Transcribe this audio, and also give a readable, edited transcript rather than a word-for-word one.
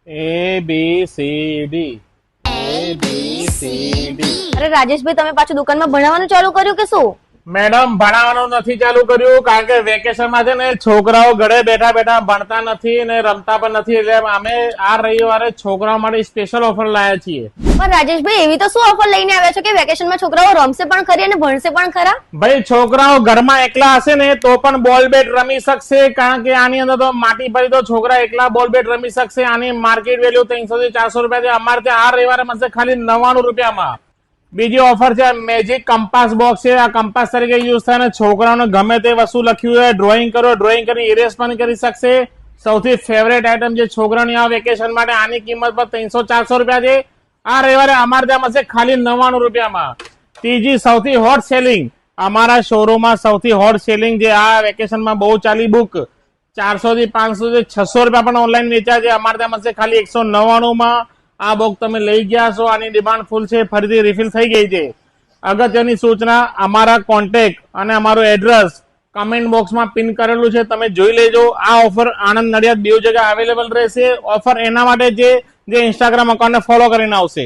ABCD ABCD। અરે રાજેશભાઈ, તમે પાછું દુકાનમાં ભણાવવાનું ચાલુ કર્યું કે શું? મેડમ, ભણાવવાનું નથી ચાલુ કર્યું કારણ કે વેકેશનમાં છે ને છોકરાઓ ઘરે બેઠા બેઠા ભણતા નથી ને રમતા પણ નથી, એટલે અમે આ રવિવારે છોકરાઓ માટે સ્પેશિયલ ઓફર લાયા છીએ। પણ રાજેશભાઈ, એવી તો શું ઓફર લઈને આવ્યા છો કે વેકેશનમાં છોકરાઓ રમશે પણ ખરી અને ભણશે પણ ખરા? ભાઈ, છોકરાઓ ઘરમાં એકલા હશે ને તો પણ બોલ બેટ રમી શકશે, કારણ કે આની અંદર તો માટી ભરી તો છોકરા એકલા બોલ બેટ રમી શકશે। આની માર્કેટ વેલ્યુ 300 થી 400 રૂપિયા છે, અમારે ત્યાં આ રવિવારે મળશે ખાલી 99 રૂપિયામાં। બીજી ઓફર છે મેજિક કંપાસ બોક્સ છે, આ કંપાસ તરીકે યુઝ થાય ને છોકરાઓને ગમે તે વસ્તુ લખ્યું હોય ડ્રોઈંગ કરો, ડ્રોઈંગ કરી ઇરેઝ પણ કરી શકશે। સૌથી ફેવરેટ આઈટમ જે છોકરાઓની આ વેકેશન માટે આની કિંમત પર 300-400 રૂપિયા છે, આ રવિવારે અમારે ત્યાં મળશે ખાલી 99 રૂપિયામાં। ત્રીજી સૌથી હોટ સેલિંગ, અમારા શોરૂમમાં સૌથી હોટ સેલિંગ જે આ વેકેશનમાં બહુ ચાલી બુક 400 થી 500 થી 600 રૂપિયા પણ ઓનલાઈન વેચાય છે, અમારે ત્યાં મળશે ખાલી 199 માં। આ બુક તમે લઈ ગયા છો, આની ડિમાન્ડ ફૂલ છે, ફરીથી રિફિલ થઈ ગઈ છે। અગત્યની સૂચના, અમારા કોન્ટેક્ટ અને અમારું એડ્રેસ કમેન્ટ બોક્સમાં પિન કરેલું છે, તમે જોઈ લેજો। આ ઓફર આણંદ નડિયાદ બે જગ્યાએ અવેલેબલ રહેશે। ઓફર એના માટે જે ઇન્સ્ટાગ્રામ અકાઉન્ટને ફોલો કરીને આવશે।